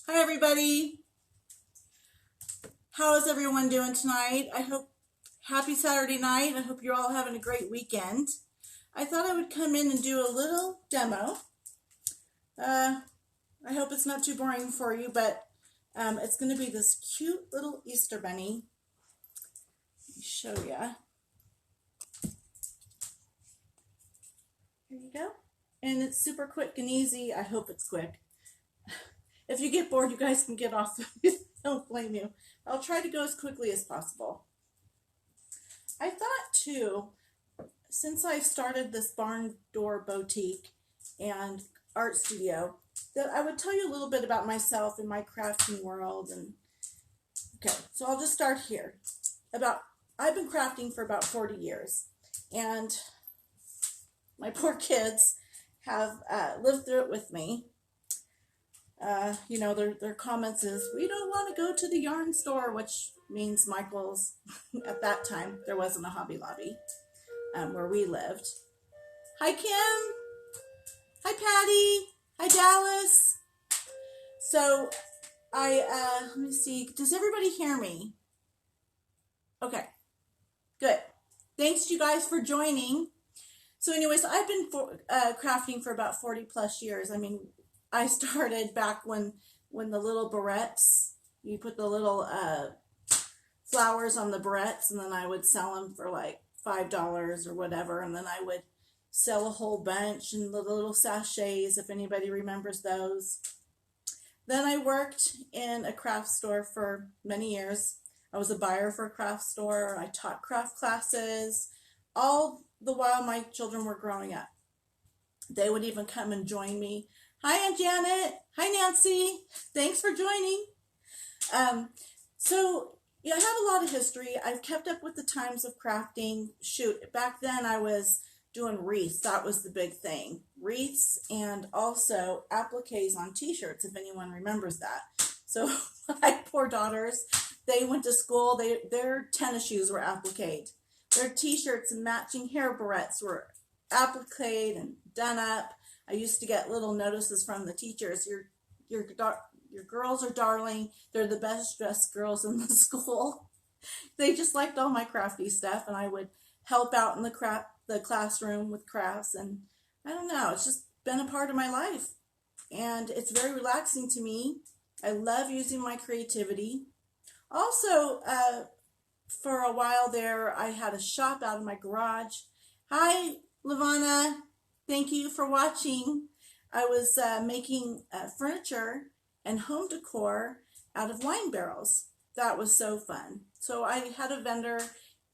Hi everybody. How is everyone doing tonight? Happy Saturday night. I hope you're all having a great weekend. I thought I would come in and do a little demo. I hope it's not too boring for you, but it's going to be this cute little Easter bunny. Let me show you. Here you go. And it's super quick and easy. I hope it's quick. If you get bored, you guys can get off. Don't blame you. I'll try to go as quickly as possible. I thought too, since I've started this barn door boutique and art studio, that I would tell you a little bit about myself and my crafting world. And okay, so I'll just start here. I've been crafting for about 40 years, and my poor kids have lived through it with me. Their comments is, we don't want to go to the yarn store, which means Michael's. At that time, there wasn't a Hobby Lobby where we lived. Hi, Kim. Hi, Patty. Hi, Dallas. So let me see. Does everybody hear me? Okay, good. Thanks to you guys for joining. So anyways, I've been crafting for about 40 plus years. I mean, I started back when the little barrettes, you put the little flowers on the barrettes, and then I would sell them for like $5 or whatever, and then I would sell a whole bunch in the little sachets, if anybody remembers those. Then I worked in a craft store for many years. I was a buyer for a craft store. I taught craft classes, all the while my children were growing up. They would even come and join me. Hi, Aunt Janet. Hi, Nancy. Thanks for joining. I have a lot of history. I've kept up with the times of crafting. Shoot, back then I was doing wreaths. That was the big thing. Wreaths and also appliques on t-shirts, if anyone remembers that. So my poor daughters, they went to school. Their tennis shoes were appliqued. Their t-shirts and matching hair barrettes were appliqued and done up. I used to get little notices from the teachers. Your girls are darling. They're the best dressed girls in the school. They just liked all my crafty stuff, and I would help out in the classroom with crafts. And I don't know, it's just been a part of my life, and it's very relaxing to me. I love using my creativity. Also, for a while there, I had a shop out of my garage. Hi, Lavana. Thank you for watching. I was making furniture and home decor out of wine barrels. That was so fun. So I had a vendor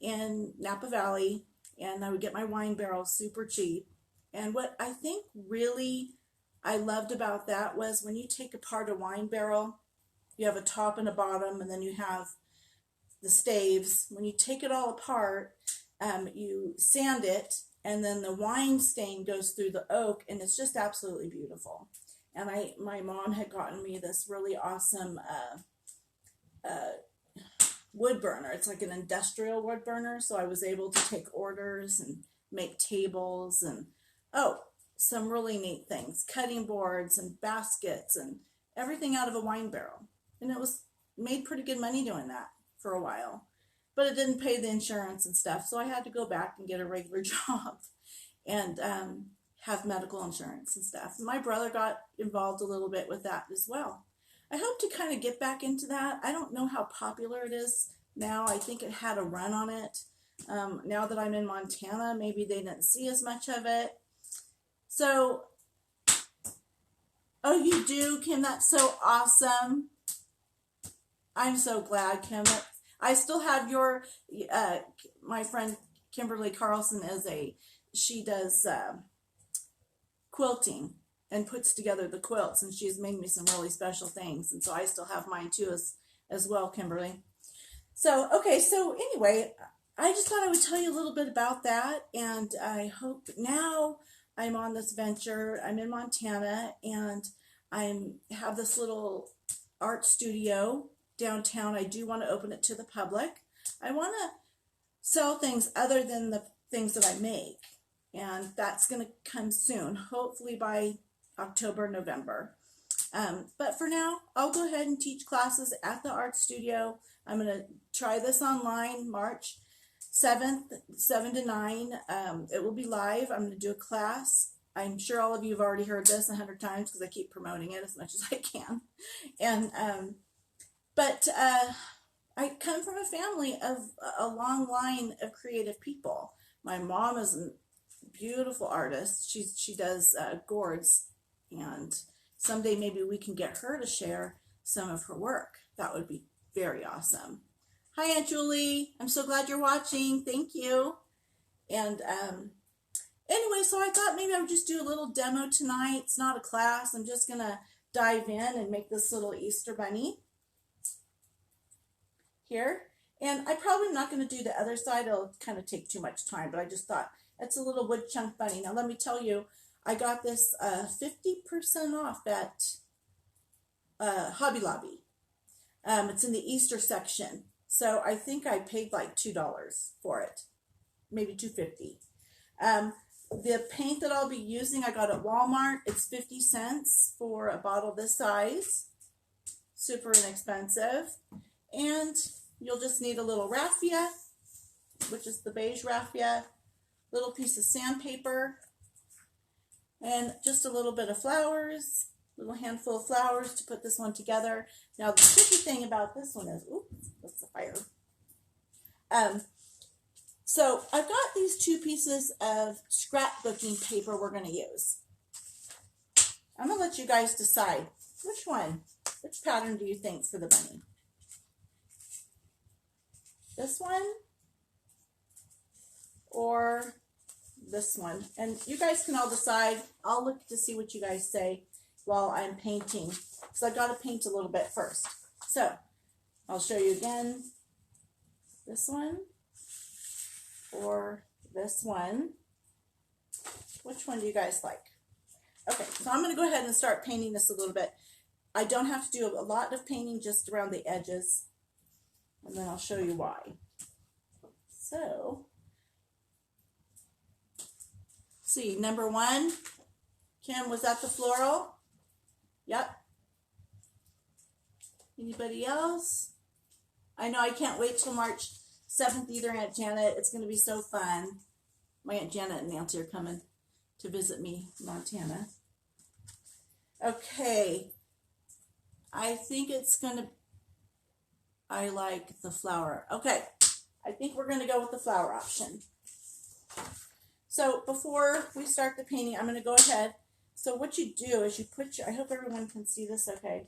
in Napa Valley, and I would get my wine barrels super cheap. And what I think really I loved about that was when you take apart a wine barrel, you have a top and a bottom, and then you have the staves. When you take it all apart, you sand it, and then the wine stain goes through the oak, and it's just absolutely beautiful. And my mom had gotten me this really awesome wood burner. It's like an industrial wood burner, so I was able to take orders and make tables and some really neat things, cutting boards and baskets and everything out of a wine barrel. And it was made pretty good money doing that for a while. But it didn't pay the insurance and stuff, so I had to go back and get a regular job and have medical insurance and stuff. My brother got involved a little bit with that as well. I hope to kind of get back into that. I don't know how popular it is now. I think it had a run on it. Now that I'm in Montana, maybe they didn't see as much of it. So, oh, you do, Kim? That's so awesome. I'm so glad, Kim. I still have your, my friend Kimberly Carlson she does quilting and puts together the quilts, and she's made me some really special things. And so I still have mine too as well, Kimberly. So, okay, so anyway, I just thought I would tell you a little bit about that. And I hope now I'm on this venture. I'm in Montana, and I have this little art studio downtown. I do want to open it to the public. I want to sell things other than the things that I make, and that's going to come soon, hopefully by October, November. But for now, I'll go ahead and teach classes at the art studio. I'm going to try this online March 7th, 7 to 9. It will be live. I'm going to do a class. I'm sure all of you have already heard this 100 times because I keep promoting it as much as I can. And but I come from a family of a long line of creative people. My mom is a beautiful artist. She does gourds, and someday maybe we can get her to share some of her work. That would be very awesome. Hi, Aunt Julie. I'm so glad you're watching. Thank you. And anyway, so I thought maybe I would just do a little demo tonight. It's not a class. I'm just going to dive in and make this little Easter bunny here. And I'm probably not going to do the other side. It'll kind of take too much time, but I just thought it's a little wood chunk bunny. Now, let me tell you, I got this 50% off at Hobby Lobby. It's in the Easter section. So I think I paid like $2 for it, maybe $2.50. The paint that I'll be using, I got at Walmart. It's 50 cents for a bottle this size. Super inexpensive. And you'll just need a little raffia, which is the beige raffia, little piece of sandpaper, and just a little bit of flowers, little handful of flowers to put this one together. Now, the tricky thing about this one is, oops, that's the fire. So I've got these two pieces of scrapbooking paper we're going to use. I'm going to let you guys decide which pattern do you think for the bunny? This one or this one? And you guys can all decide. I'll look to see what you guys say while I'm painting. So I've got to paint a little bit first. So I'll show you again. This one or this one. Which one do you guys like? Okay, so I'm going to go ahead and start painting this a little bit. I don't have to do a lot of painting, just around the edges. And then I'll show you why. So, see, number one, Kim, was that the floral? Yep. Anybody else? I know I can't wait till March 7th either, Aunt Janet. It's going to be so fun. My Aunt Janet and Nancy are coming to visit me in Montana. Okay. I think it's going to... I like the flower. Okay, I think we're going to go with the flower option. So before we start the painting, I'm going to go ahead. So what you do is you put your, I hope everyone can see this okay.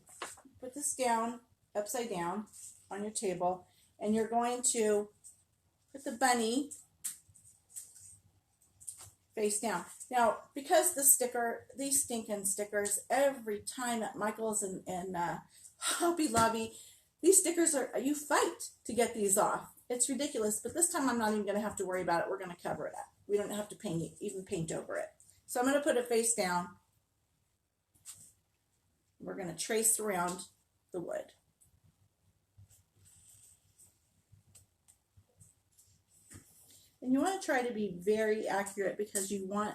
Put this down, upside down on your table, and you're going to put the bunny face down. Now, because these stinking stickers, every time at Michael's and Hobby Lobby, these stickers you fight to get these off. It's ridiculous, but this time I'm not even going to have to worry about it. We're going to cover it up. We don't have to even paint over it. So I'm going to put it face down. We're going to trace around the wood. And you want to try to be very accurate because you want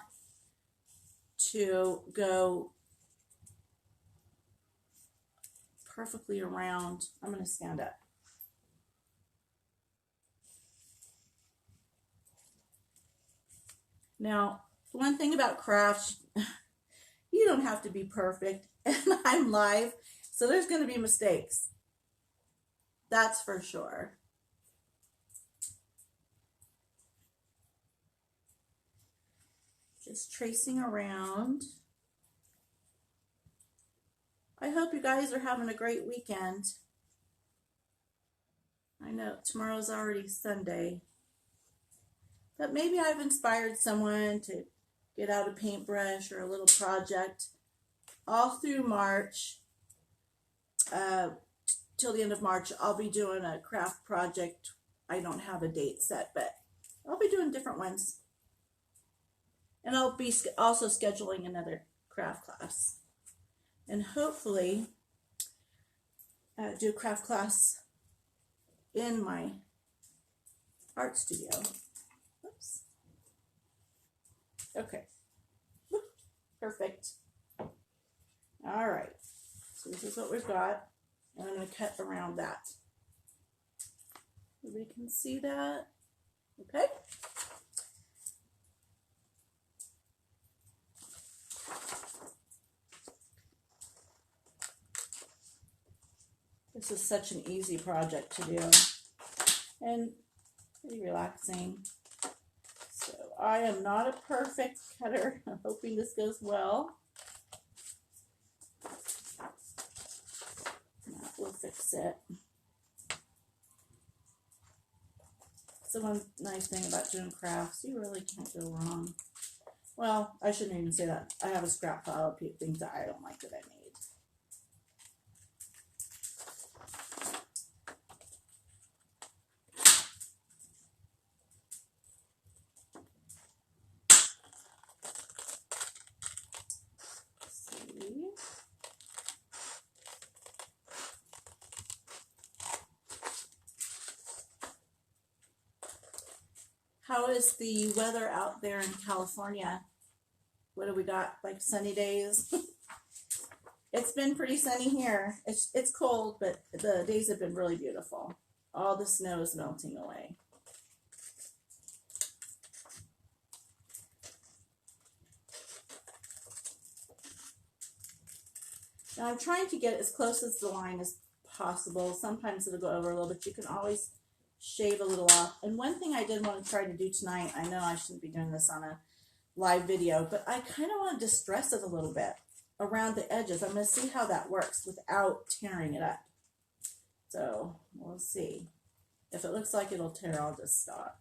to go perfectly around. I'm going to stand up. Now, one thing about crafts, you don't have to be perfect. And I'm live, so there's going to be mistakes. That's for sure. Just tracing around. I hope you guys are having a great weekend. I know tomorrow's already Sunday. But maybe I've inspired someone to get out a paintbrush or a little project all through March. Till the end of March, I'll be doing a craft project. I don't have a date set, but I'll be doing different ones. And I'll be also scheduling another craft class. And hopefully do a craft class in my art studio. Oops. Okay. Perfect. All right. So this is what we've got. And I'm going to cut around that. Everybody can see that. Okay. This is such an easy project to do and pretty relaxing. So I am not a perfect cutter. I'm hoping this goes well. That will fix it. So one nice thing about doing crafts, you really can't go wrong. Well, I shouldn't even say that. I have a scrap pile of things that I don't like that I made. How is the weather out there in California? What do we got? Like sunny days? It's been pretty sunny here. It's cold, but the days have been really beautiful. All the snow is melting away. Now I'm trying to get as close as the line as possible. Sometimes it'll go over a little, but you can always shave a little off. And one thing I did want to try to do tonight, I know I shouldn't be doing this on a live video, but I kind of want to distress it a little bit around the edges. I'm going to see how that works without tearing it up. So we'll see. If it looks like it'll tear, I'll just stop.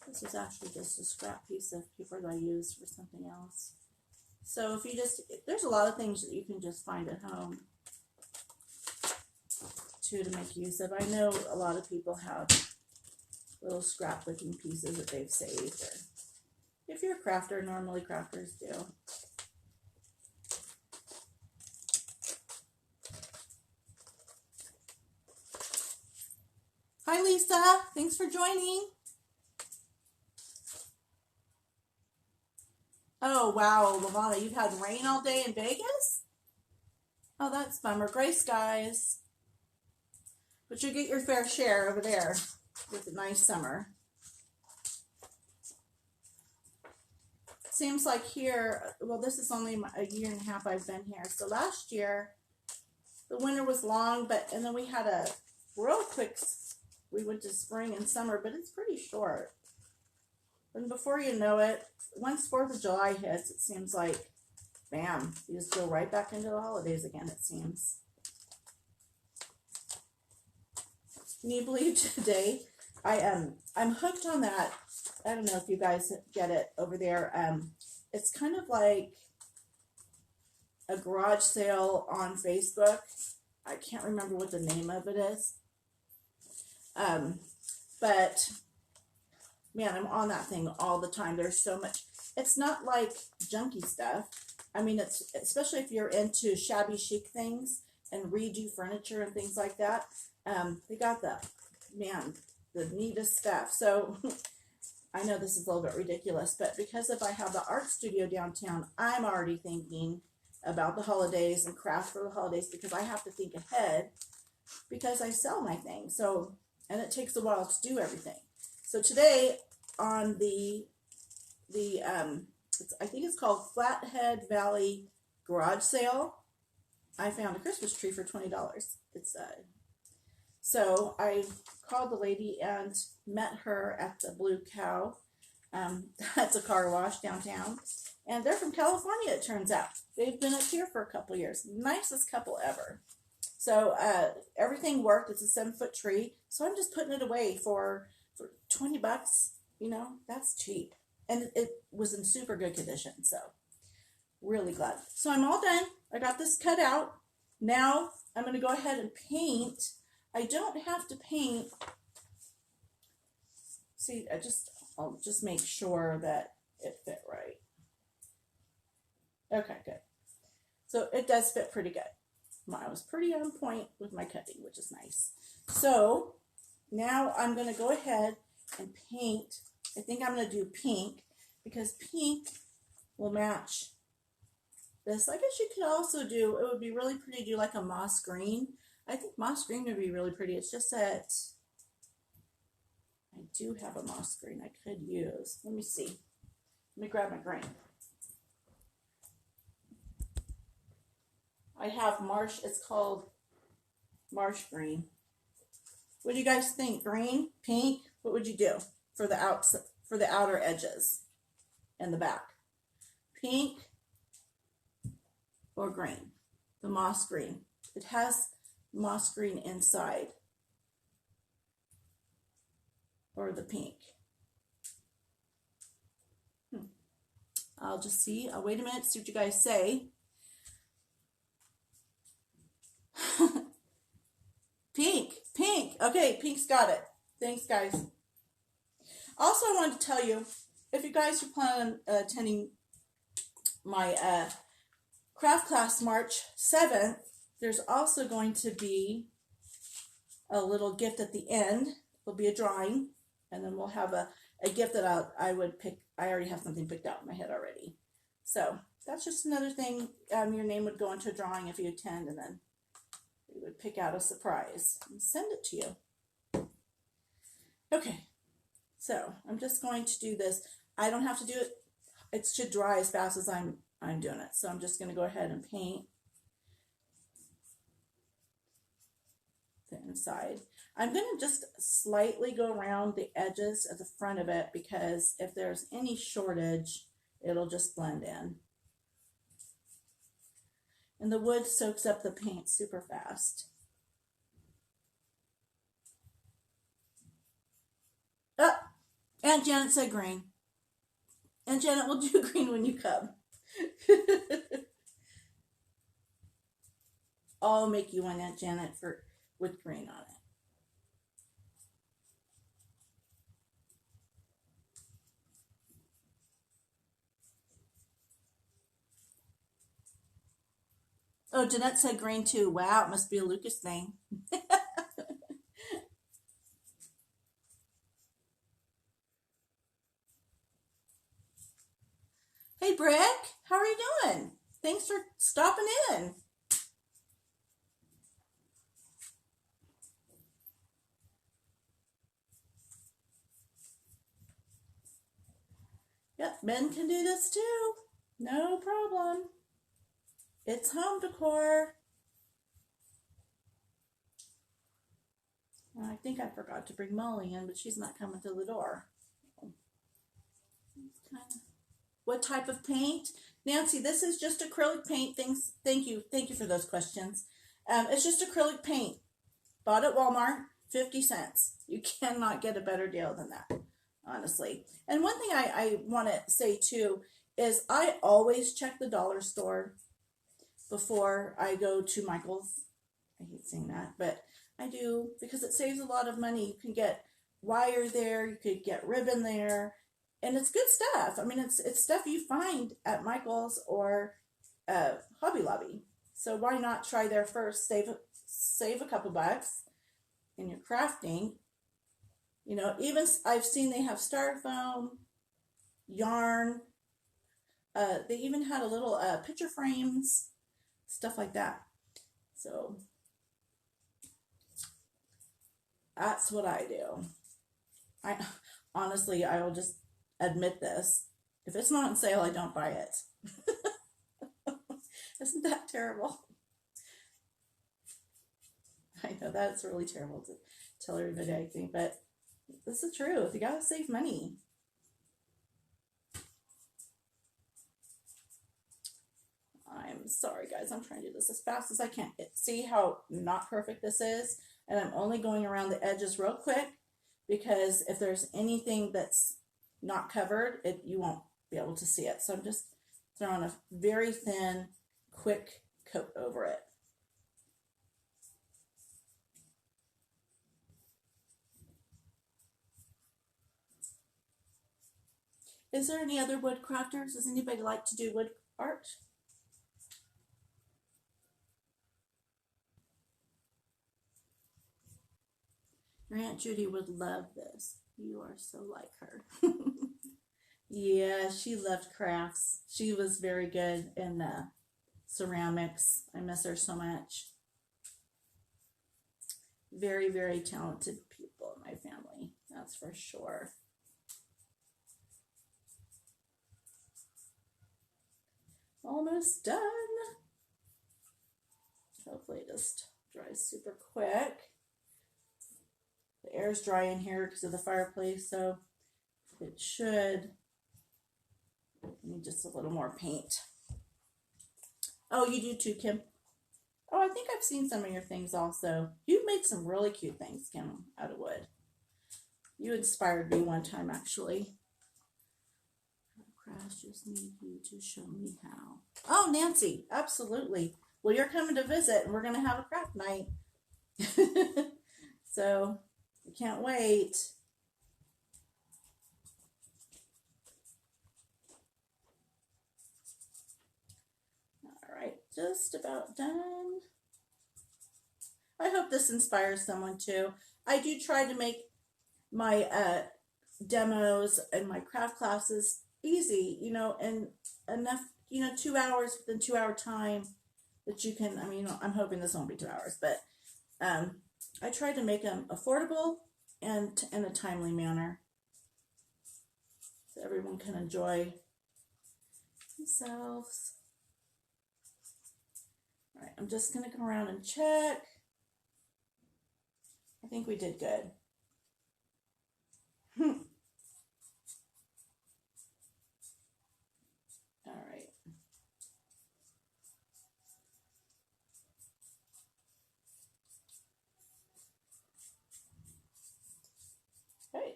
This is actually just a scrap piece of paper that I used for something else. So if you just, there's a lot of things that you can just find at home too to make use of. I know a lot of people have little scrapbooking pieces that they've saved. Or if you're a crafter, normally crafters do. Hi Lisa, thanks for joining. Oh, wow, Lavana, you've had rain all day in Vegas? Oh, that's bummer. Gray skies. But you get your fair share over there with a nice summer. Seems like here, well, this is only a year and a half I've been here. So last year, the winter was long, and then we had a real quick, we went to spring and summer, but it's pretty short. And before you know it, once 4th of July hits, it seems like, bam, you just go right back into the holidays again, it seems. Can you believe today, I'm hooked on that. I don't know if you guys get it over there. It's kind of like a garage sale on Facebook. I can't remember what the name of it is. But man, I'm on that thing all the time. There's so much. It's not like junky stuff. I mean, it's especially if you're into shabby chic things and redo furniture and things like that. They got the neatest stuff. So I know this is a little bit ridiculous, but because if I have the art studio downtown, I'm already thinking about the holidays and craft for the holidays because I have to think ahead because I sell my things. So, and it takes a while to do everything. So today on I think it's called Flathead Valley Garage Sale, I found a Christmas tree for $20. So I called the lady and met her at the Blue Cow. That's a car wash downtown. And they're from California, it turns out. They've been up here for a couple years. Nicest couple ever. So everything worked. It's a 7-foot tree. So I'm just putting it away for $20. You know, that's cheap. And it was in super good condition. So really glad. So I'm all done. I got this cut out. Now I'm going to go ahead and paint. I don't have to paint. See, I'll just make sure that it fit right. Okay, good. So it does fit pretty good. I was pretty on point with my cutting, which is nice. So now I'm going to go ahead and paint. I think I'm going to do pink because pink will match this. I guess you could also do, it would be really pretty to do like a moss green. I think moss green would be really pretty. It's just that I do have a moss green I could use. Let me see. Let me grab my green. I have marsh, it's called marsh green. What do you guys think? Green, pink? What would you do for the outer edges and the back? Pink or green? The moss green. It has moss green inside. Or the pink. I'll just see. I'll wait a minute to see what you guys say. Pink, pink. Okay, pink's got it. Thanks, guys. Also, I wanted to tell you, if you guys are planning on attending my craft class March 7th, there's also going to be a little gift at the end. There'll be a drawing, and then we'll have a gift that I would pick. I already have something picked out in my head already. So that's just another thing. Your name would go into a drawing if you attend, and then we would pick out a surprise and send it to you. Okay, so I'm just going to do this. I don't have to do it. It should dry as fast as I'm doing it. So I'm just going to go ahead and paint the inside. I'm going to just slightly go around the edges at the front of it because if there's any shortage, it'll just blend in. And the wood soaks up the paint super fast. Oh, Aunt Janet said green. Aunt Janet will do green when you come. I'll make you one, Aunt Janet, with green on it. Oh, Jeanette said green too. Wow, it must be a Lucas thing. Hey, Brick, how are you doing? Thanks for stopping in. Yep, men can do this too. No problem. It's home decor. I think I forgot to bring Molly in, but she's not coming to the door. What type of paint? Nancy, this is just acrylic paint. Thank you for those questions. It's just acrylic paint. Bought at Walmart, 50 cents. You cannot get a better deal than that, honestly. And one thing I want to say too is I always check the dollar store before I go to Michael's. I hate saying that, but I do because it saves a lot of money. You can get wire there, you could get ribbon there, and it's good stuff. I mean, it's stuff you find at Michael's or Hobby Lobby. So why not try there first? Save a couple bucks in your crafting. You know, even I've seen they have styrofoam, yarn. They even had a little picture frames, stuff like that. So that's what I do. I honestly, I will just admit this. If it's not on sale, I don't buy it. Isn't that terrible? I know that's really terrible to tell everybody, I think, but this is the truth. You gotta save money. I'm sorry, guys. I'm trying to do this as fast as I can. See how not perfect this is? And I'm only going around the edges real quick because if there's anything that's not covered, you won't be able to see it. So I'm just throwing a very thin, quick coat over it. Is there any other wood crafters? Does anybody like to do wood art? Your Aunt Judy would love this. You are so like her. Yeah, she loved crafts. She was very good in ceramics. I miss her so much. Very, very talented people in my family. That's for sure. Almost done. Hopefully it just dries super quick. The air's dry in here because of the fireplace, so it should need just a little more paint. Oh, you do too, Kim. Oh, I think I've seen some of your things also. You've made some really cute things, Kim, out of wood. You inspired me one time, actually. Crafts just need you to show me how. Oh, Nancy, absolutely. Well, you're coming to visit, and we're going to have a craft night. So, I can't wait. All right, just about done. I hope this inspires someone too. I do try to make my demos and my craft classes easy, and enough, 2 hours within 2 hour time that you can, I'm hoping this won't be 2 hours, but I try to make them affordable and in a timely manner so everyone can enjoy themselves. All right, I'm just going to come around and check. I think we did good. All right. Okay.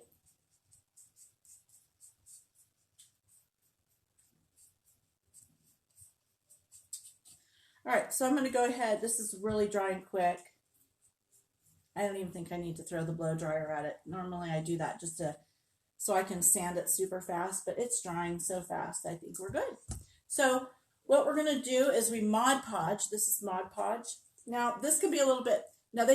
All right, so I'm going to go ahead. This is really drying quick. I don't even think I need to throw the blow dryer at it. Normally I do that just so I can sand it super fast, but it's drying so fast. I think we're good. So what we're going to do is we Mod Podge. This is Mod Podge. Now this could be a little bit. Now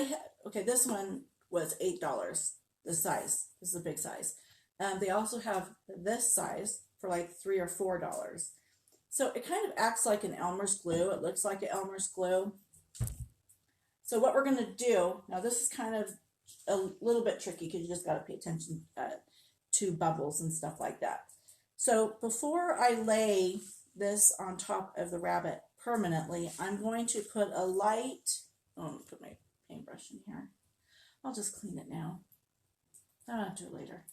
okay. This one was $8. This size. This is a big size. They also have this size for like $3 or $4. So it kind of acts like an Elmer's glue. It looks like an Elmer's glue. So what we're going to do, now this is kind of a little bit tricky because you just got to pay attention to bubbles and stuff like that. So before I lay this on top of the rabbit permanently, I'm going to put a light, I'm going to put my paintbrush in here. I'll just clean it now. I'll do it later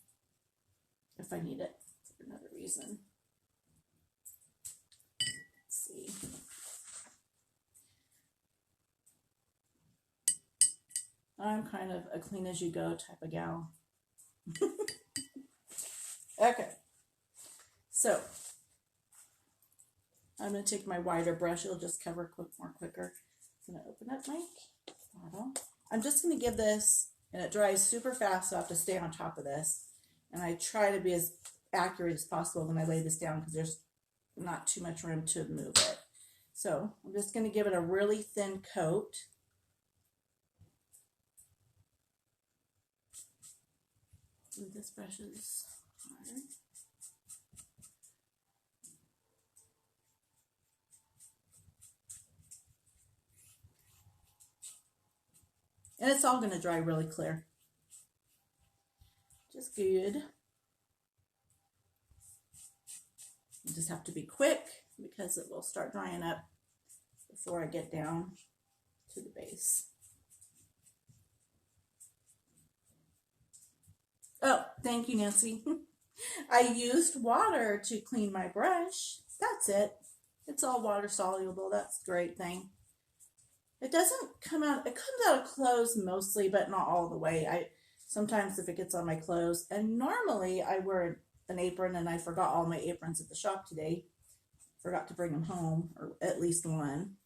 if I need it for another reason. Let's see. I'm kind of a clean as you go type of gal. Okay. So I'm going to take my wider brush. It'll just cover more quicker. I'm going to open up my bottle. I'm just going to give this, and it dries super fast, so I have to stay on top of this. And I try to be as accurate as possible when I lay this down because there's not too much room to move it. So I'm just going to give it a really thin coat. This brush is hard. And it's all going to dry really clear. Just good. You just have to be quick because it will start drying up before I get down to the base. Oh, thank you, Nancy. I used water to clean my brush. That's it. It's all water soluble. That's the great thing. It doesn't come out, it comes out of clothes mostly, but not all the way. Sometimes if it gets on my clothes, and normally I wear an apron, and I forgot all my aprons at the shop today. Forgot to bring them home, or at least one.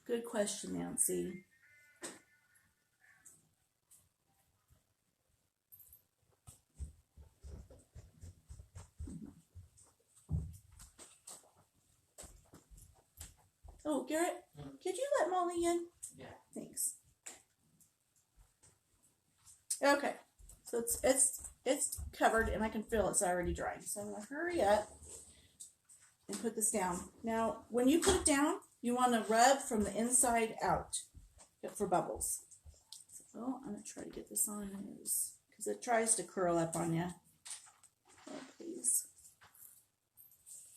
Good question, Nancy. Oh, Garrett, could you let Molly in? Yeah. Thanks. Okay, so it's covered and I can feel it's already drying. So I'm gonna hurry up and put this down. Now, when you put it down, you want to rub from the inside out for bubbles. So I'm gonna try to get this on because it tries to curl up on you. Oh, please.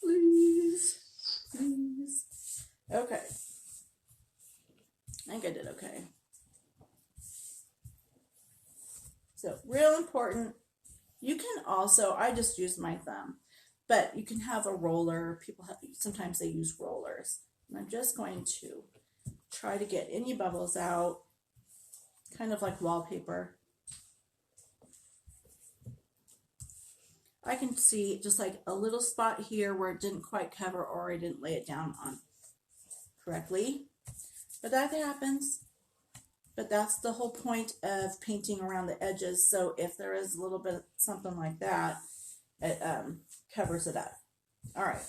Please. Please. Okay. I think I did okay. So real important. You can also, I just use my thumb, but you can have a roller. People have, sometimes they use rollers. And I'm just going to try to get any bubbles out, kind of like wallpaper. I can see just like a little spot here where it didn't quite cover or I didn't lay it down on correctly. But that happens. But that's the whole point of painting around the edges. So if there is a little bit of something like that, it covers it up. All right.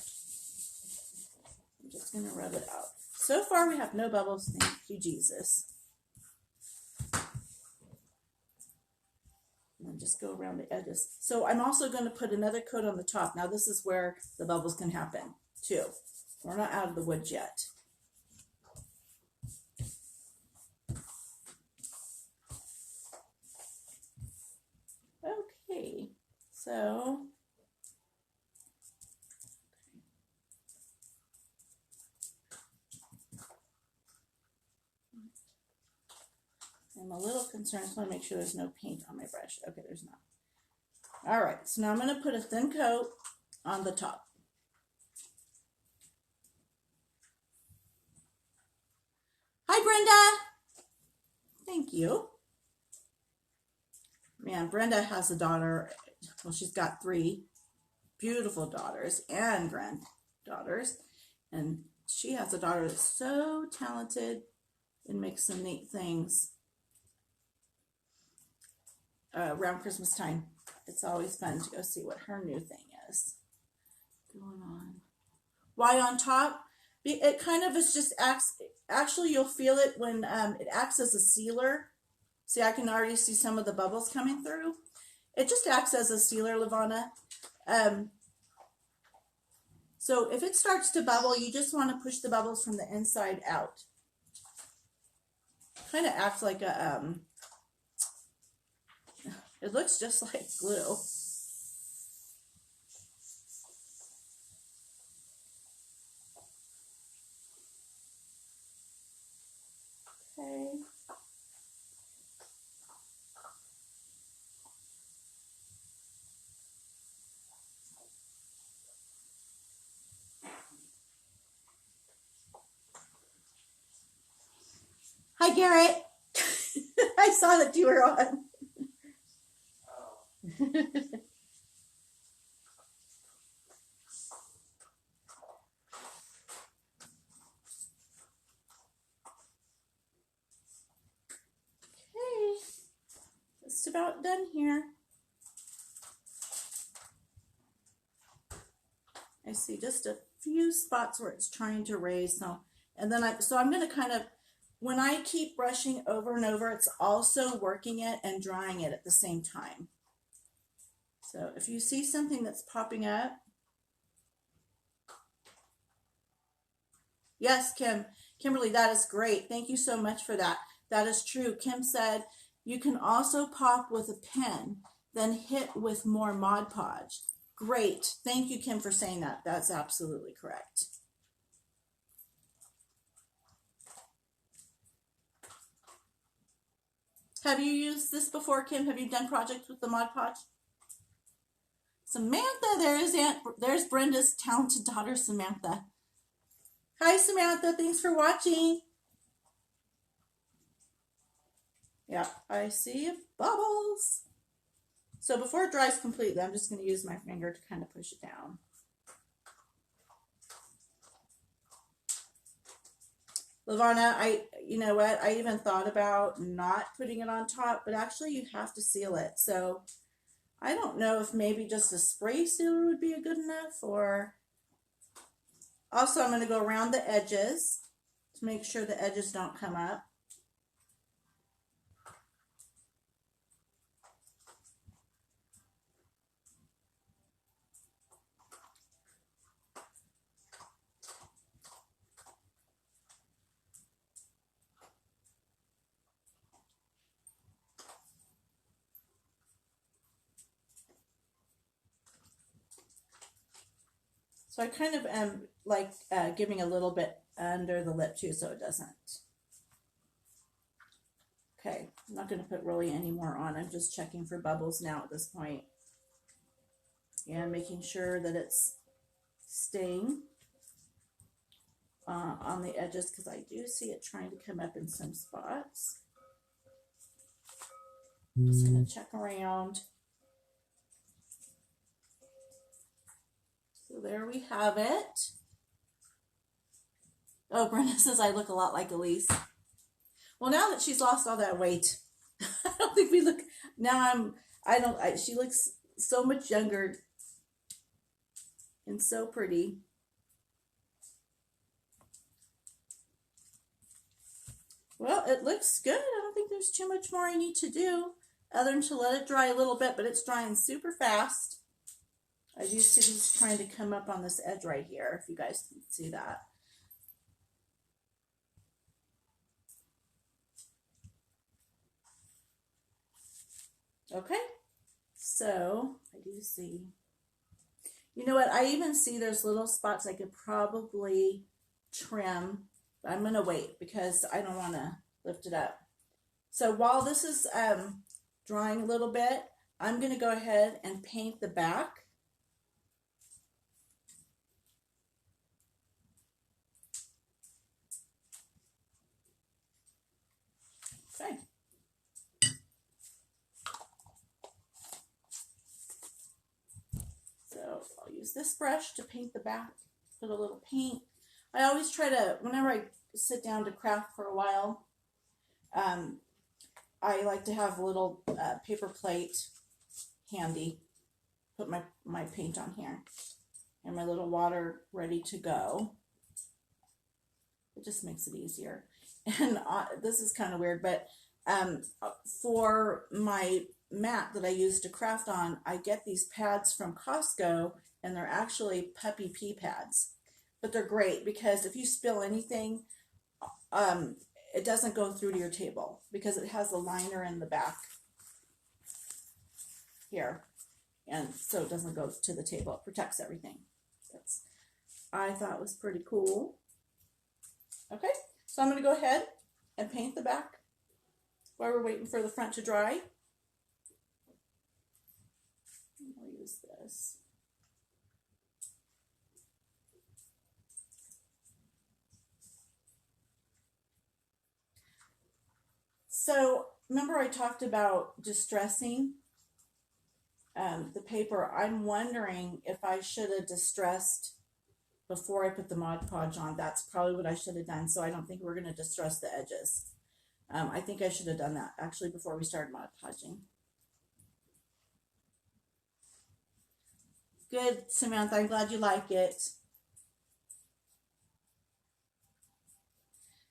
I'm just going to rub it out. So far, we have no bubbles. Thank you, Jesus. And then just go around the edges. So I'm also going to put another coat on the top. Now, this is where the bubbles can happen, too. We're not out of the woods yet. Okay, so I'm a little concerned. I just want to make sure there's no paint on my brush. Okay, there's not. All right, so now I'm going to put a thin coat on the top. Hi, Brenda. Thank you. Man, Brenda has a daughter. Well, she's got 3 beautiful daughters and granddaughters. And she has a daughter that's so talented and makes some neat things around Christmas time. It's always fun to go see what her new thing is going on. Why on top? It kind of is just acts. Actually, you'll feel it when it acts as a sealer. See, I can already see some of the bubbles coming through. It just acts as a sealer, Lavana. So if it starts to bubble, you just want to push the bubbles from the inside out. Kind of acts like a, it looks just like glue. Okay. Hi, Garrett. I saw that you were on. Okay, just about done here. I see just a few spots where it's trying to raise. So, and then I'm going to kind of, when I keep brushing over and over, it's also working it and drying it at the same time. So if you see something that's popping up, yes, Kimberly, that is great. Thank you so much for that. That is true. Kim said you can also pop with a pen, then hit with more Mod Podge. Great. Thank you, Kim, for saying that. That's absolutely correct. Have you used this before, Kim? Have you done projects with the Mod Podge? Samantha, there's Brenda's talented daughter, Samantha. Hi, Samantha. Thanks for watching. Yeah, I see bubbles. So before it dries completely, I'm just going to use my finger to kind of push it down. Lavana, you know what? I even thought about not putting it on top, but actually you have to seal it. So I don't know if maybe just a spray sealer would be good enough, or also I'm going to go around the edges to make sure the edges don't come up. So I kind of am like giving a little bit under the lip too, so it doesn't. Okay, I'm not going to put really any more on. I'm just checking for bubbles now at this point. And making sure that it's staying on the edges, because I do see it trying to come up in some spots. Just going to check around. So there we have it. Oh, Brenda says I look a lot like Elise. Well, now that she's lost all that weight, I don't think we look, now she looks so much younger and so pretty. Well, it looks good. I don't think there's too much more I need to do other than to let it dry a little bit, but it's drying super fast. I do see these trying to come up on this edge right here, if you guys can see that. Okay, so I do see, you know what, I even see there's little spots I could probably trim, but I'm going to wait because I don't want to lift it up. So while this is drying a little bit, I'm going to go ahead and paint the back. Okay. So I'll use this brush to paint the back, put a little paint. I always try to, whenever I sit down to craft for a while, I like to have a little paper plate handy. Put my paint on here and my little water ready to go. It just makes it easier. And this is kind of weird, but for my mat that I use to craft on, I get these pads from Costco, and they're actually puppy pee pads. But they're great because if you spill anything, it doesn't go through to your table because it has a liner in the back here. And so it doesn't go to the table. It protects everything. I thought was pretty cool. Okay, so I'm going to go ahead and paint the back while we're waiting for the front to dry. I'll use this. So remember I talked about distressing the paper. I'm wondering if I should have distressed before I put the Mod Podge on. That's probably what I should have done. So I don't think we're going to distress the edges. I think I should have done that actually before we started Mod Podging. Good, Samantha. I'm glad you like it.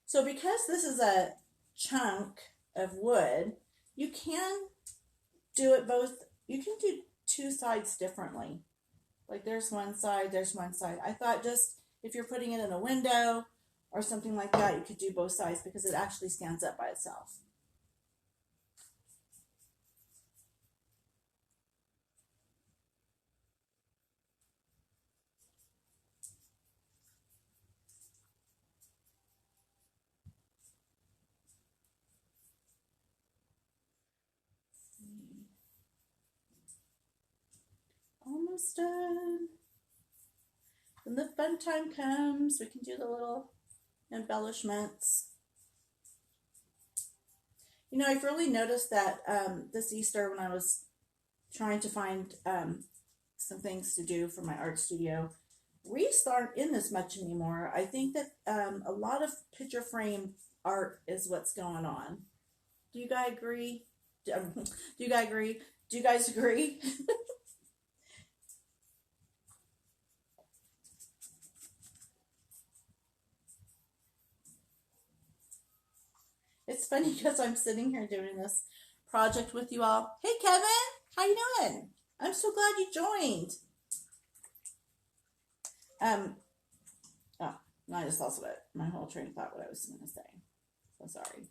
So because this is a chunk of wood, you can do it both. You can do two sides differently. Like there's one side, there's one side. I thought just if you're putting it in a window or something like that, you could do both sides because it actually stands up by itself. Almost done. When the fun time comes, we can do the little embellishments. You know, I've really noticed that this Easter when I was trying to find some things to do for my art studio, wreaths aren't in as much anymore. I think that a lot of picture frame art is what's going on. Do you guys agree? Do you guys agree? Do you guys agree? It's funny because I'm sitting here doing this project with you all. Hey, Kevin, how you doing? I'm so glad you joined. Oh, no, I just lost my whole train of thought what I was going to say. So sorry.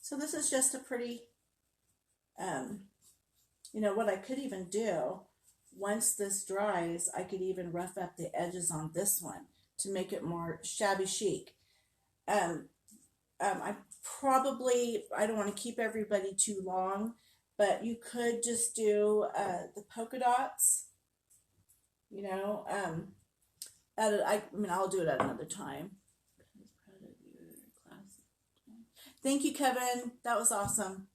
So this is just a pretty, you know, what I could even do, once this dries, I could even rough up the edges on this one to make it more shabby chic. Um, I I don't want to keep everybody too long, but you could just do the polka dots, you know. I mean, I'll do it at another time. Thank you, Kevin. That was awesome.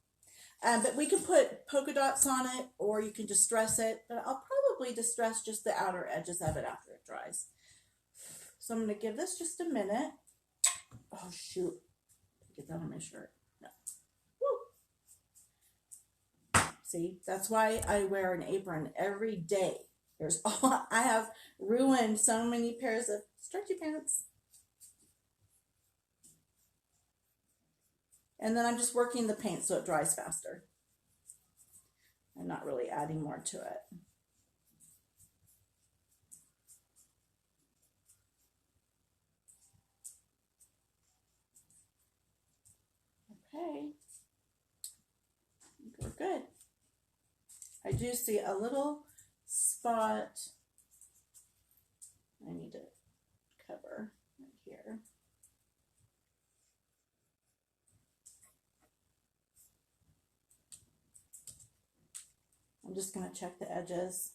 But we can put polka dots on it, or you can distress it. But I'll probably distress just the outer edges of it after it dries. So I'm going to give this just a minute. Oh, shoot. Get that on my shirt. No. Woo. See, that's why I wear an apron every day. I have ruined so many pairs of stretchy pants. And then I'm just working the paint so it dries faster. I'm not really adding more to it. Okay. We're good. I do see a little spot I need to cover right here. I'm just going to check the edges.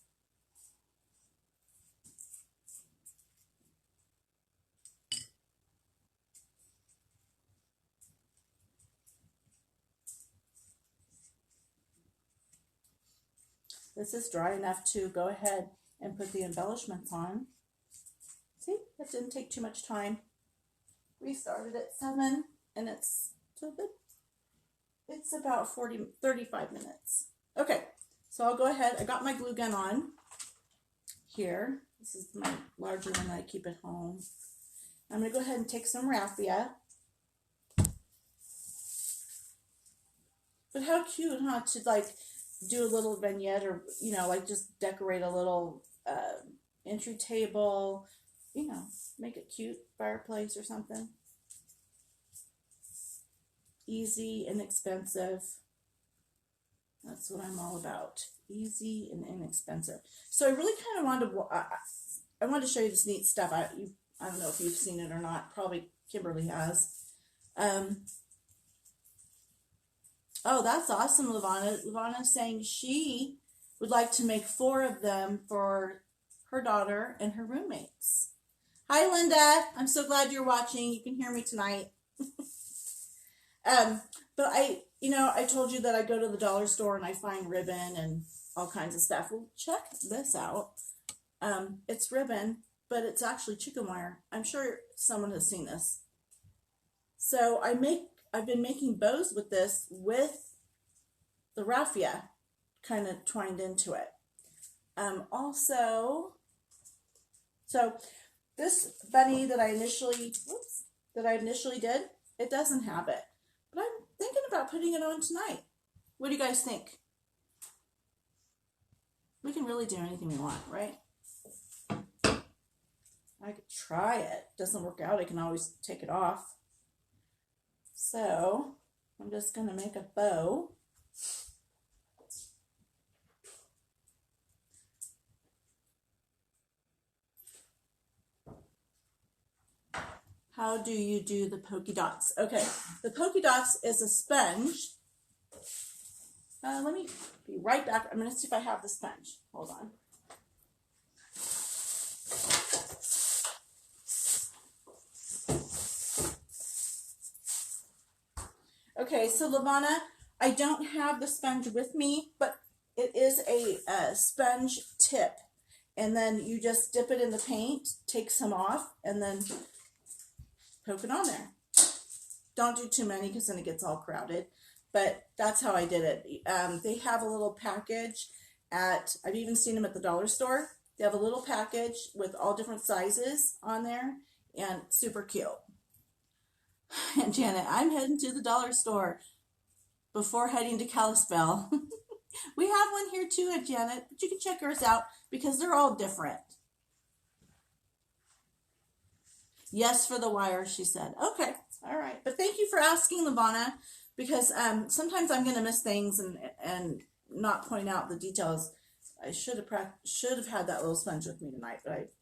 This is dry enough to go ahead and put the embellishments on. See, that didn't take too much time. We started at 7 and it's about 35 minutes. Okay, so I'll go ahead. I got my glue gun on here. This is my larger one that I keep at home. I'm going to go ahead and take some raffia. But how cute, huh, to like do a little vignette, or, you know, like just decorate a little entry table, you know, make it cute, fireplace or something. Easy, inexpensive. That's what I'm all about. Easy and inexpensive. So I really kind of wanted to, I wanted to show you this neat stuff. I don't know if you've seen it or not. Probably Kimberly has. Oh, that's awesome, Lavana. Lavana's saying she would like to make 4 of them for her daughter and her roommates. Hi, Linda. I'm so glad you're watching. You can hear me tonight. But I told you that I go to the dollar store and I find ribbon and all kinds of stuff. Well, check this out. It's ribbon, but it's actually chicken wire. I'm sure someone has seen this. So I've been making bows with this, with the raffia kind of twined into it. So this bunny that I initially did, it doesn't have it. But I'm thinking about putting it on tonight. What do you guys think? We can really do anything we want, right? I could try it. Doesn't work out, I can always take it off. So I'm just going to make a bow. How do you do the polka dots? Okay, the polka dots is a sponge. Let me be right back. I'm going to see if I have the sponge. Hold on. Okay, so Lavana, I don't have the sponge with me, but it is a sponge tip. And then you just dip it in the paint, take some off, and then poke it on there. Don't do too many because then it gets all crowded. But that's how I did it. They have a little package I've even seen them at the dollar store. They have a little package with all different sizes on there, and super cute. And Janet, I'm heading to the dollar store before heading to Kalispell. We have one here too, Janet, but you can check ours out because they're all different. Yes, for the wire, she said. Okay, all right. But thank you for asking, Lavana. because sometimes I'm going to miss things and not point out the details. I should have had that little sponge with me tonight, but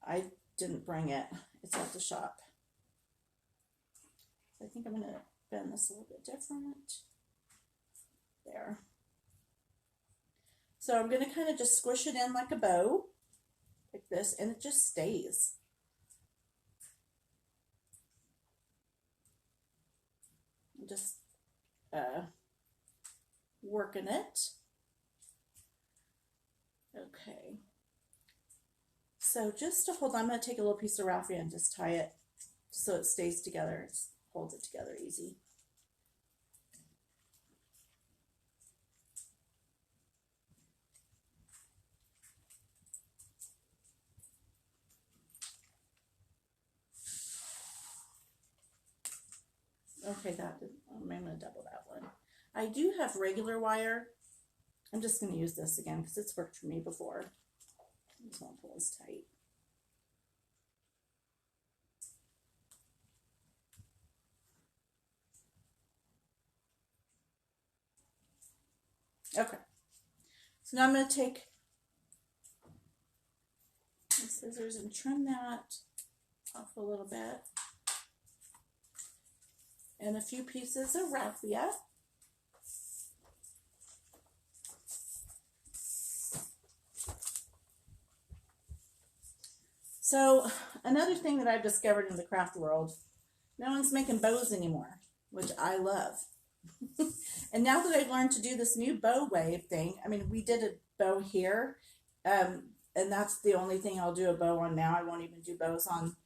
I didn't bring it. It's at the shop. I think I'm going to bend this a little bit different. There. So I'm going to kind of just squish it in like a bow, like this, and it just stays. I'm just working it. Okay. So just to hold on, I'm going to take a little piece of raffia and just tie it so it stays together. It holds it together easy. Okay, I'm going to double that one. I do have regular wire. I'm just going to use this again because it's worked for me before. This won't pull as tight. Okay, so now I'm going to take the scissors and trim that off a little bit. And a few pieces of raffia. So another thing that I've discovered in the craft world, no one's making bows anymore, which I love. And now that I've learned to do this new bow wave thing, I mean, we did a bow here, and that's the only thing I'll do a bow on now. I won't even do bows on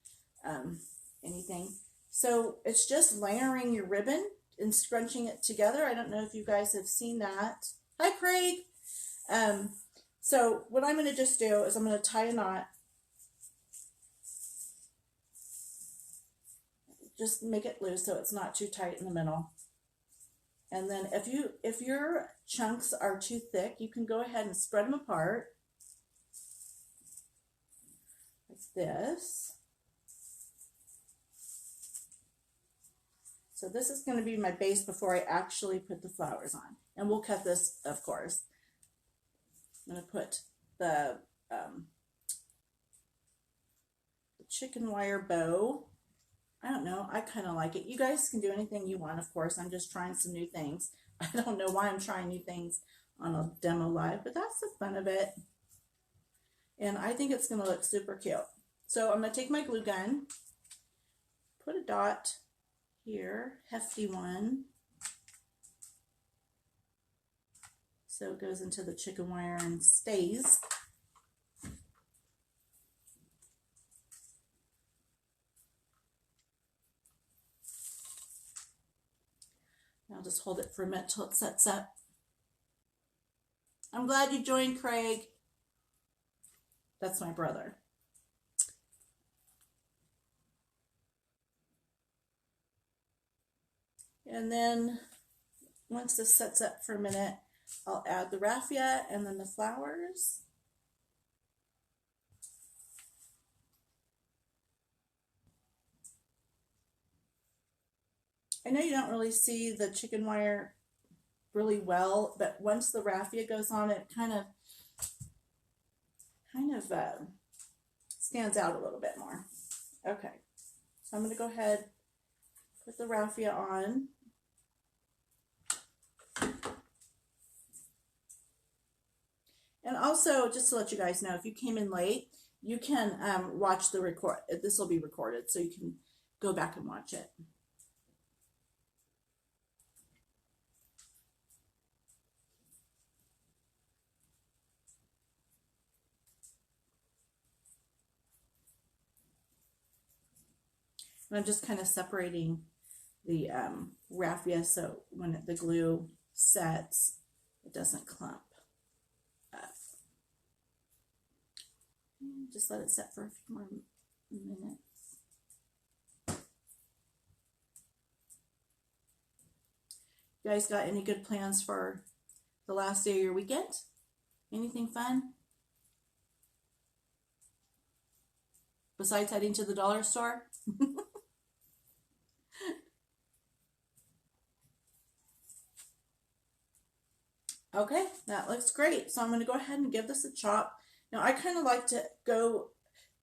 anything. So it's just layering your ribbon and scrunching it together. I don't know if you guys have seen that. Hi, Craig. So what I'm going to just do is I'm going to tie a knot. Just make it loose so it's not too tight in the middle. And then if your chunks are too thick, you can go ahead and spread them apart like this. So this is going to be my base before I actually put the flowers on. And we'll cut this, of course. I'm going to put the chicken wire bow. I don't know. I kind of like it. You guys can do anything you want, of course. I'm just trying some new things. I don't know why I'm trying new things on a demo live, but that's the fun of it. And I think it's going to look super cute. So I'm going to take my glue gun, put a dot here, hefty one. So it goes into the chicken wire and stays. I'll just hold it for a minute till it sets up. I'm glad you joined, Craig. That's my brother. And then once this sets up for a minute, I'll add the raffia and then the flowers. I know you don't really see the chicken wire really well, but once the raffia goes on, it kind of stands out a little bit more. Okay, so I'm going to go ahead, put the raffia on. And also, just to let you guys know, if you came in late, you can watch the record. This will be recorded, so you can go back and watch it. And I'm just kind of separating the raffia so when the glue sets, it doesn't clump up. And just let it set for a few more minutes. You guys got any good plans for the last day of your weekend? Anything fun? Besides heading to the dollar store? Okay, that looks great. So I'm going to go ahead and give this a chop. Now I kind of like to go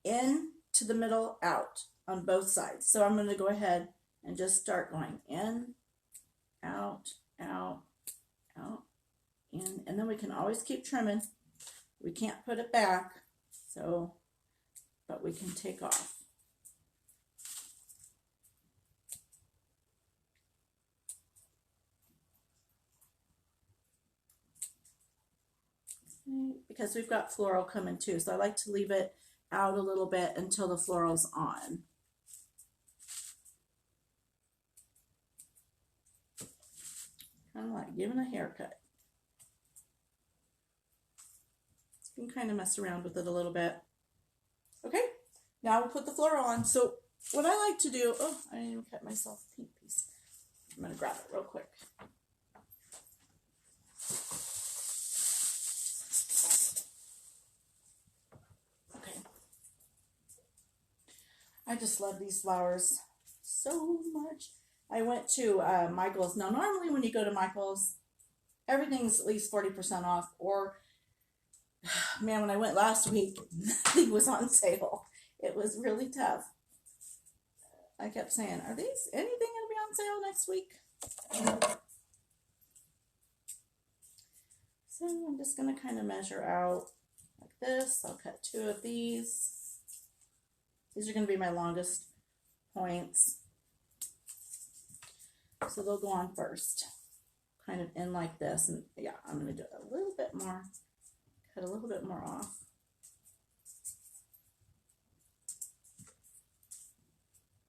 in to the middle, out on both sides. So I'm going to go ahead and just start going in, out, out, out, in, and then we can always keep trimming. We can't put it back, so, but we can take off. Because we've got floral coming too, so I like to leave it out a little bit until the floral's on. Kind of like giving a haircut. You can kind of mess around with it a little bit. Okay, now we'll put the floral on. So what I like to do, oh, I didn't even cut myself a pink piece. I'm going to grab it real quick. Okay. I just love these flowers so much. I went to Michael's. Now, normally when you go to Michael's, everything's at least 40% off. Or, man, when I went last week, nothing was on sale. It was really tough. I kept saying, are these anything going to be on sale next week? So I'm just going to kind of measure out like this. I'll cut 2 of these. These are going to be my longest points. So they'll go on first, kind of in like this. And yeah, I'm going to do it a little bit more, cut a little bit more off.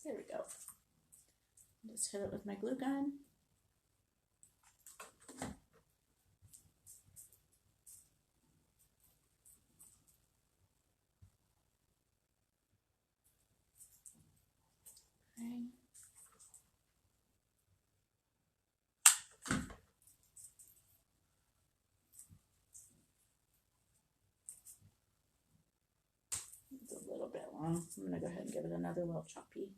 There we go. Just hit it with my glue gun. Okay. It's a little bit long. I'm going to go ahead and give it another little choppy.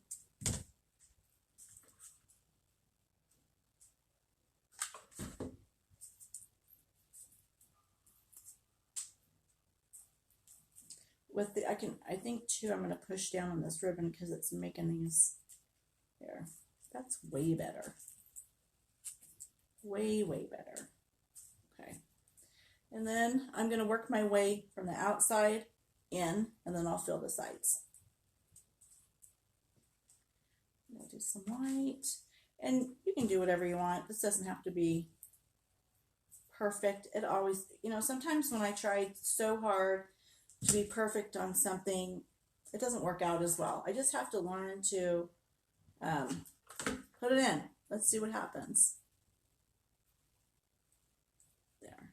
With the, I think too, I'm going to push down on this ribbon because it's making these, there. That's way better. Way, way better. Okay. And then I'm going to work my way from the outside in, and then I'll fill the sides. I'll do some white, and you can do whatever you want. This doesn't have to be perfect. It always, you know, sometimes when I try so hard to be perfect on something, it doesn't work out as well. I just have to learn to put it in. Let's see what happens. There.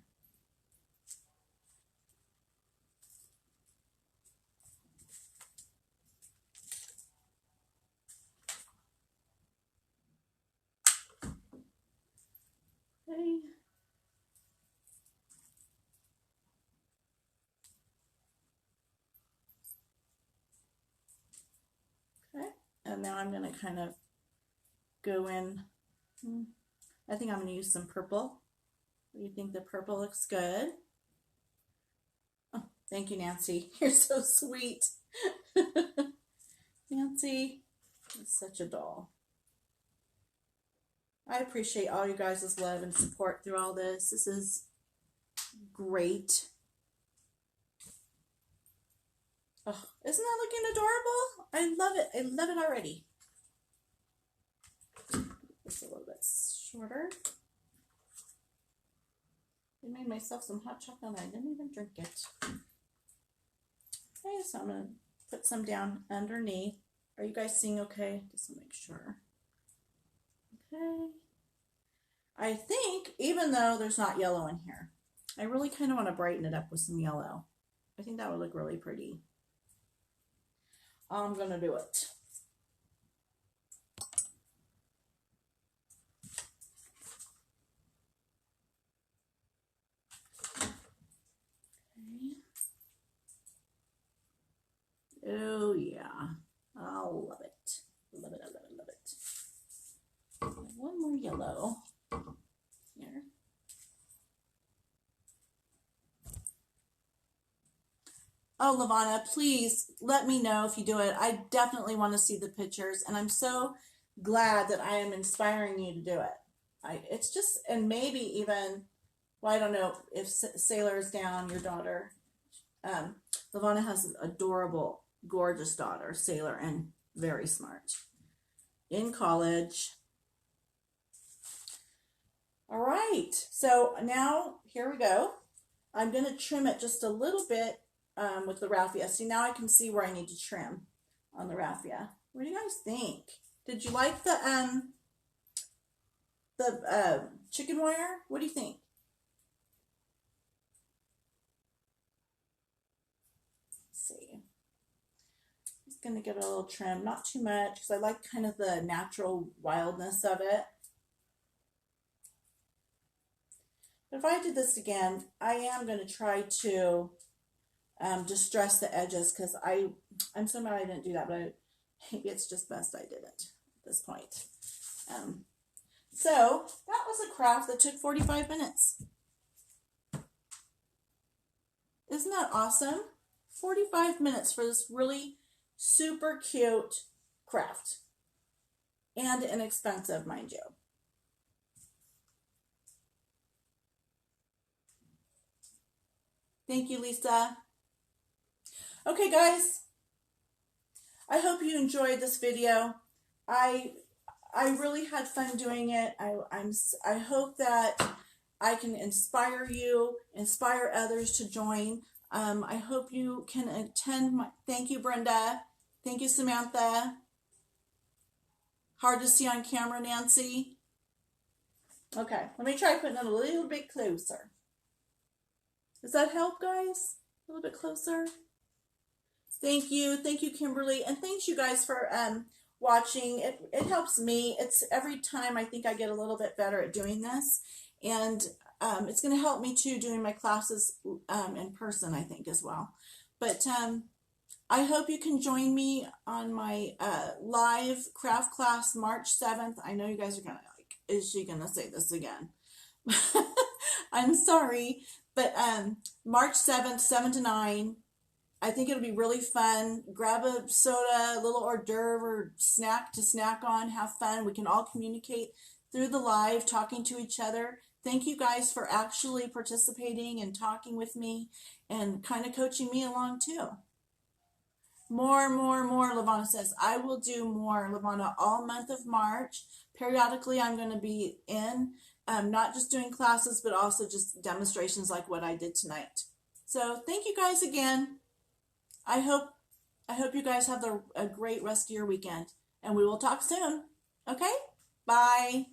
Okay. Okay. And now I'm going to kind of go in. I think I'm going to use some purple. Do you think the purple looks good? Oh, thank you, Nancy. You're so sweet. Nancy is such a doll. I appreciate all you guys' love and support through all this. This is great. Oh, isn't that looking adorable? I love it. I love it already. Just a little bit shorter. I made myself some hot chocolate and I didn't even drink it. Okay, so I'm going to put some down underneath. Are you guys seeing okay? Just to make sure. Okay. I think, even though there's not yellow in here, I really kind of want to brighten it up with some yellow. I think that would look really pretty. I'm going to do it. Oh yeah, I'll love it. Love it, I love it, love it. One more yellow here. Oh, Lavana, please let me know if you do it. I definitely want to see the pictures, and I'm so glad that I am inspiring you to do it. It's just, and maybe even, well, I don't know if Sailor's down, your daughter. Lavana has an adorable, gorgeous daughter, Sailor, and very smart. In college. All right, so now here we go. I'm going to trim it just a little bit with the raffia. See, now I can see where I need to trim on the raffia. What do you guys think? Did you like the chicken wire? What do you think? Let's see. Just going to give it a little trim, not too much, because I like kind of the natural wildness of it. But if I did this again, I am going to try to distress the edges, because I'm so mad I didn't do that, but maybe it's just best I didn't at this point. So that was a craft that took 45 minutes. Isn't that awesome? 45 minutes for this really super cute craft. And inexpensive, mind you. Thank you, Lisa. Okay, guys. I hope you enjoyed this video. I really had fun doing it. I hope that I can inspire you, inspire others to join. I hope you can attend my, thank you, Brenda. Thank you, Samantha. Hard to see on camera, Nancy. Okay, let me try putting it a little bit closer. Does that help, guys? A little bit closer? Thank you, Kimberly, and thanks you guys for watching. It helps me. It's every time I think I get a little bit better at doing this, and it's going to help me too doing my classes in person, I think, as well. But I hope you can join me on my live craft class March 7th. I know you guys are going to like, is she going to say this again? I'm sorry, but March 7th, 7 to 9. I think it'll be really fun. Grab a soda, a little hors d'oeuvre or snack to snack on. Have fun. We can all communicate through the live, talking to each other. Thank you guys for actually participating and talking with me and kind of coaching me along too. More, Lavana says. I will do more, Lavana, all month of March. Periodically, I'm going to be in, not just doing classes, but also just demonstrations like what I did tonight. So thank you guys again. I hope you guys have a great rest of your weekend, and we will talk soon. Okay? Bye.